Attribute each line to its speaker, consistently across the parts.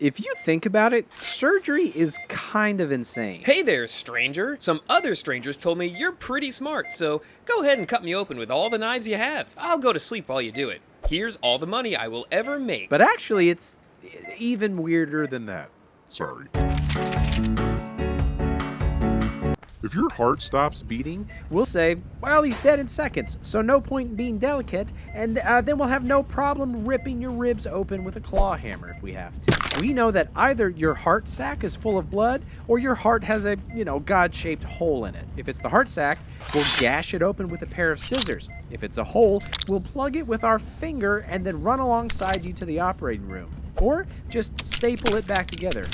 Speaker 1: if you think about it, surgery is kind of insane.
Speaker 2: Hey there, stranger. Some other strangers told me you're pretty smart, so go ahead and cut me open with all the knives you have. I'll go to sleep while you do it. Here's all the money I will ever make.
Speaker 1: But actually, it's even weirder than that.
Speaker 3: Sorry. If your heart stops beating,
Speaker 1: We'll say, well, he's dead in seconds, so no point in being delicate, and then we'll have no problem ripping your ribs open with a claw hammer if we have to. We know that either your heart sac is full of blood, or your heart has a, God-shaped hole in it. If it's the heart sac, we'll gash it open with a pair of scissors. If it's a hole, we'll plug it with our finger and then run alongside you to the operating room. Or just staple it back together.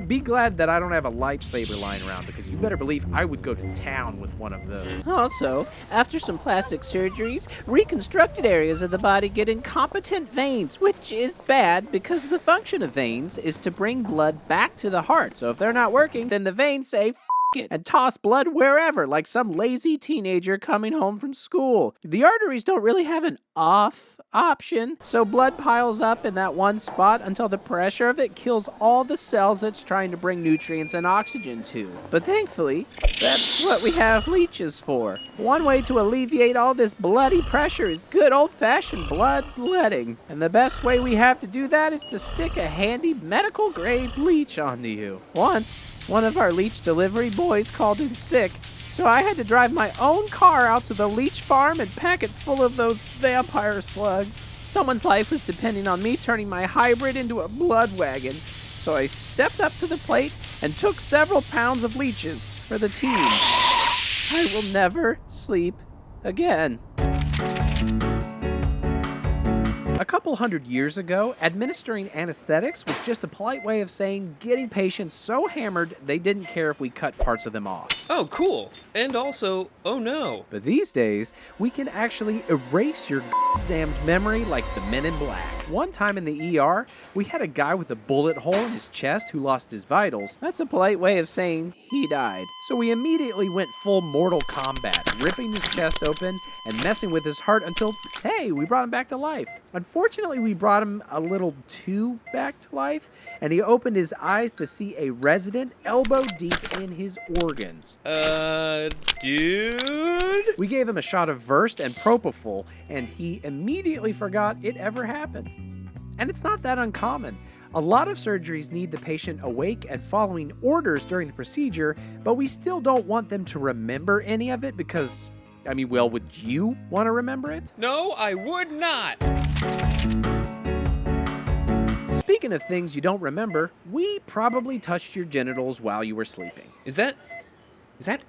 Speaker 1: Be glad that I don't have a lightsaber lying around, because you better believe I would go to town with one of those.
Speaker 4: Also, after some plastic surgeries, reconstructed areas of the body get incompetent veins, which is bad because the function of veins is to bring blood back to the heart. So if they're not working, then the veins say, F it, and toss blood wherever, like some lazy teenager coming home from school. The arteries don't really have an off option, so blood piles up in that one spot until the pressure of it kills all the cells it's trying to bring nutrients and oxygen to. But thankfully, that's what we have leeches for. One way to alleviate all this bloody pressure is good old-fashioned bloodletting. And the best way we have to do that is to stick a handy medical-grade leech onto you. Once, one of our leech delivery boys called in sick, so I had to drive my own car out to the leech farm and pack it full of those vampire slugs. Someone's life was depending on me turning my hybrid into a blood wagon, so I stepped up to the plate and took several pounds of leeches for the team. I will never sleep again.
Speaker 1: A couple hundred years ago, administering anesthetics was just a polite way of saying getting patients so hammered they didn't care if we cut parts of them off.
Speaker 2: Oh, cool. And also, oh no.
Speaker 1: But these days, we can actually erase your damned memory like the Men in Black. One time in the ER, we had a guy with a bullet hole in his chest who lost his vitals.
Speaker 4: That's a polite way of saying he died.
Speaker 1: So we immediately went full Mortal Kombat, ripping his chest open and messing with his heart until, hey, we brought him back to life. Unfortunately, we brought him a little too back to life, and he opened his eyes to see a resident elbow deep in his organs.
Speaker 2: Dude?
Speaker 1: We gave him a shot of Versed and Propofol, and he immediately forgot it ever happened. And it's not that uncommon. A lot of surgeries need the patient awake and following orders during the procedure, but we still don't want them to remember any of it because, would you want to remember it?
Speaker 2: No, I would not.
Speaker 1: Speaking of things you don't remember, we probably touched your genitals while you were sleeping.
Speaker 2: Is that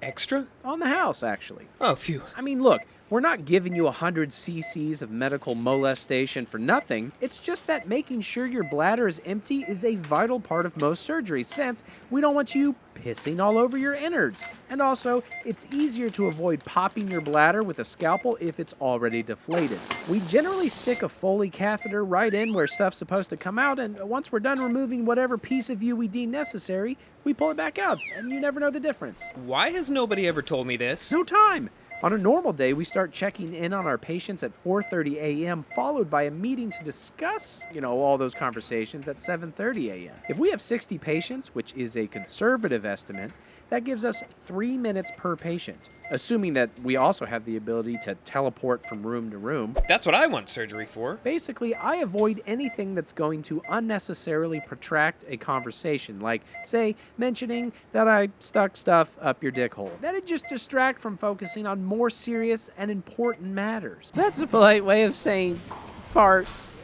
Speaker 2: extra?
Speaker 1: On the house, actually.
Speaker 2: Oh, phew.
Speaker 1: Look, we're not giving you 100 cc's of medical molestation for nothing. It's just that making sure your bladder is empty is a vital part of most surgeries, since we don't want you pissing all over your innards. And also, it's easier to avoid popping your bladder with a scalpel if it's already deflated. We generally stick a Foley catheter right in where stuff's supposed to come out, and once we're done removing whatever piece of you we deem necessary, we pull it back out, and you never know the difference.
Speaker 2: Why has nobody ever told me this?
Speaker 1: No time. On a normal day, we start checking in on our patients at 4:30 a.m., followed by a meeting to discuss, all those conversations at 7:30 a.m. If we have 60 patients, which is a conservative estimate, that gives us 3 minutes per patient, assuming that we also have the ability to teleport from room to room.
Speaker 2: That's what I want surgery for.
Speaker 1: Basically, I avoid anything that's going to unnecessarily protract a conversation, like, say, mentioning that I stuck stuff up your dick hole. That'd just distract from focusing on more serious and important matters.
Speaker 4: That's a polite way of saying farts.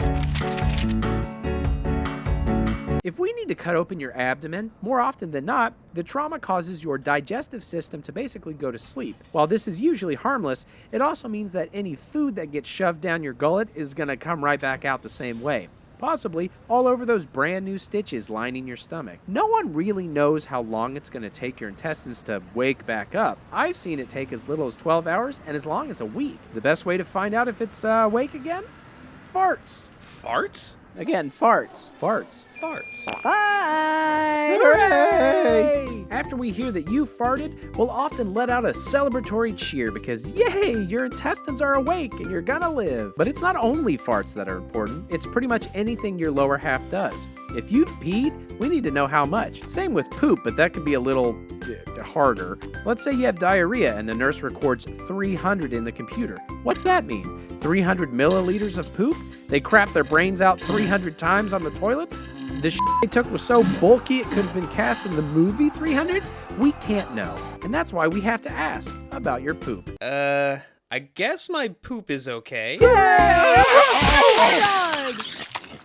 Speaker 1: If we need to cut open your abdomen, more often than not, the trauma causes your digestive system to basically go to sleep. While this is usually harmless, it also means that any food that gets shoved down your gullet is going to come right back out the same way. Possibly all over those brand new stitches lining your stomach. No one really knows how long it's going to take your intestines to wake back up. I've seen it take as little as 12 hours and as long as a week. The best way to find out if it's awake again? Farts.
Speaker 2: Farts?
Speaker 4: Again, farts.
Speaker 1: Farts.
Speaker 2: farts.
Speaker 1: Hooray! After we hear that you farted, we'll often let out a celebratory cheer because, yay, your intestines are awake and you're gonna live. But it's not only farts that are important, it's pretty much anything your lower half does. If you've peed, we need to know how much. Same with poop, but that could be a little harder. Let's say you have diarrhea and the nurse records 300 in the computer. What's that mean? 300 milliliters of poop? They crap their brains out 300 times on the toilet? The shit they took was so bulky it could have been cast in the movie 300? We can't know. And that's why we have to ask about your poop.
Speaker 2: I guess my poop is okay.
Speaker 1: Yay! Oh my God!